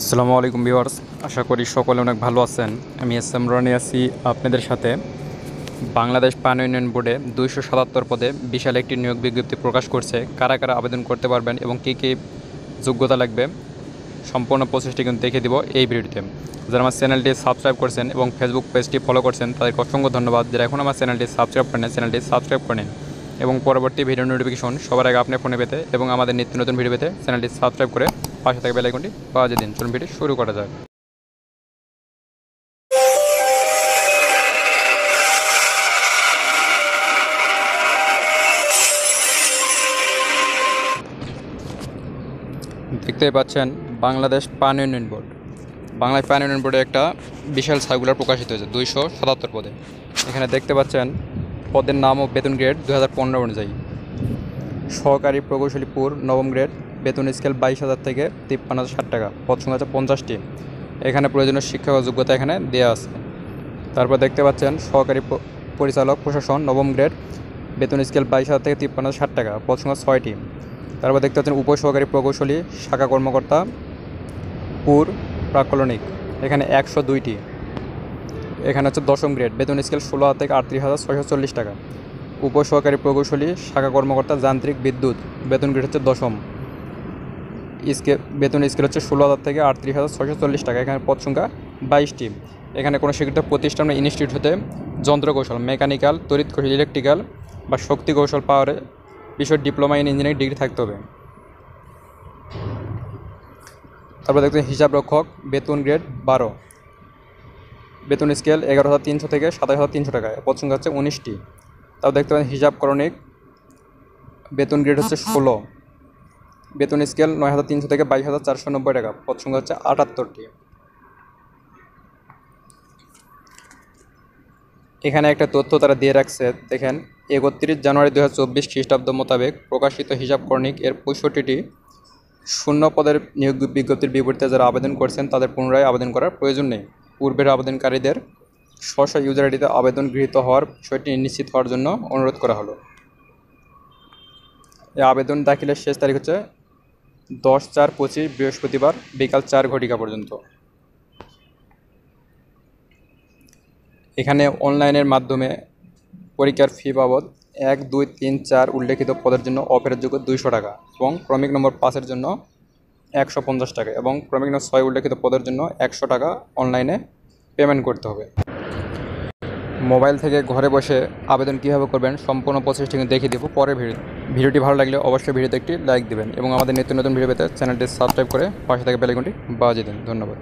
আসসালামু আলাইকুম ভিউয়ার্স, আশা করি সকলে অনেক ভালো আছেন। আমি এস এম রনি আছি আপনাদের সাথে। বাংলাদেশ পানি উন্নয়ন বোর্ডে 277 পদে বিশাল একটি নিয়োগ বিজ্ঞপ্তি প্রকাশ করছে। কারা কারা আবেদন করতে পারবেন এবং কী কী যোগ্যতা লাগবে সম্পূর্ণ প্রসেসটি কিন্তু দেখে দিব এই ভিডিওতে। যারা আমার চ্যানেলটি সাবস্ক্রাইব করছেন এবং ফেসবুক পেজটি ফলো করছেন তাদেরকে অসংখ্য ধন্যবাদ। যারা এখন আমার চ্যানেলটি সাবস্ক্রাইব করেন চ্যানেলটি সাবস্ক্রাইব করে নিন এবং পরবর্তী ভিডিও নোটিফিকেশন সবার আগে আপনার ফোনে পেতে এবং আমাদের নিত্য নতুন ভিডিও পেতে চ্যানেলটি সাবস্ক্রাইব করে পাশে থাকা বেল আইকনটি বাজিয়ে দিন। চলুন ভিডিও শুরু করা যাক। দেখতেই পাচ্ছেন বাংলাদেশ পানি উন্নয়ন বোর্ড। বাংলাদেশ পানি উন্নয়ন বোর্ডে একটা বিশাল সার্কুলার প্রকাশিত হয়েছে 277 পদে। এখানে দেখতে পাচ্ছেন পদের নাম ও বেতন গ্রেড 2015 অনুযায়ী। সহকারী প্রকৌশলী পুর নবম গ্রেড, বেতন স্কেল 22,000 থেকে 53,060 টাকা, পদ সংখ্যা আছে 50টি। এখানে প্রয়োজনীয় শিক্ষা ও যোগ্যতা এখানে দেওয়া আছে। তারপর দেখতে পাচ্ছেন সহকারী পরিচালক প্রশাসন নবম গ্রেড, বেতন স্কেল 22,000 থেকে 53,060 টাকা, পদ সংখ্যা 6টি। তারপর দেখতে পাচ্ছেন উপসহকারী প্রকৌশলী শাখা কর্মকর্তা পুর প্রাকলনিক, এখানে 102টি। এখানে হচ্ছে দশম গ্রেড, বেতন স্কেল 16,000 থেকে 38,640 টাকা। উপসহকারী প্রকৌশলী শাখা কর্মকর্তা যান্ত্রিক বিদ্যুৎ, বেতন গ্রেড হচ্ছে দশম, বেতন স্কেল হচ্ছে 16,000 থেকে 38,640 টাকা। এখানে পদ সংখ্যা 22টি। এখানে কোনো স্বীকৃত প্রতিষ্ঠান বা ইনস্টিটিউট হতে যন্ত্রকৌশল, মেকানিক্যাল, তড়িৎ কৌশল, ইলেকট্রিক্যাল বা শক্তি কৌশল পাওয়ারে বিষয় ডিপ্লোমা ইন ইঞ্জিনিয়ারিং ডিগ্রি থাকতে হবে। তারপর দেখতে হিসাব রক্ষক, বেতন গ্রেড 12, বেতন স্কেল 11,300 থেকে 27,300 টাকা, পদ সংখ্যা হচ্ছে 19টি। তারপর দেখতে পাচ্ছেন হিসাব করণিক, বেতন গ্রেড হচ্ছে 16, বেতন স্কেল 9,300 থেকে 22,490 টাকা, পদ সংখ্যা হচ্ছে 78টি। এখানে একটা তথ্য তারা দিয়ে রাখছে, দেখেন 31 জানুয়ারি 2024 খ্রিস্টাব্দ মোতাবেক প্রকাশিত হিসাব করণিক এর 65টি শূন্য পদের নিয়োগ বিজ্ঞপ্তির বিপরীতে যারা আবেদন করছেন তাদের পুনরায় আবেদন করার প্রয়োজন নেই। পূর্বের আবেদনকারীদের স্ব ইউজার আইডিতে আবেদন গৃহীত হওয়ার বিষয়টি নিশ্চিত হওয়ার জন্য অনুরোধ করা হলো। এই আবেদন দাখিলের শেষ তারিখ হচ্ছে 10/4/25 বৃহস্পতিবার বিকাল 4 ঘটিকা পর্যন্ত। এখানে অনলাইনের মাধ্যমে পরীক্ষার ফি বাবদ 1, 2, 3, 4 উল্লেখিত পদের জন্য অফেরযোগ্য 200 টাকা এবং ক্রমিক নম্বর 5-এর জন্য 150 টাকা এবং ক্রমিক নম্বর 6 উল্লেখিত পদের জন্য 100 টাকা অনলাইনে পেমেন্ট করতে হবে। মোবাইল থেকে ঘরে বসে আবেদন কীভাবে করবেন সম্পূর্ণ প্রসেসটি দেখিয়ে দেবো পরের ভিডিওটি ভালো লাগলে অবশ্যই ভিডিওতে একটি লাইক দেবেন এবং আমাদের নিত্য নতুন ভিডিও পেতে চ্যানেলটি সাবস্ক্রাইব করে পাশে থাকা বেল আইকনটি বাজিয়ে দিন। ধন্যবাদ।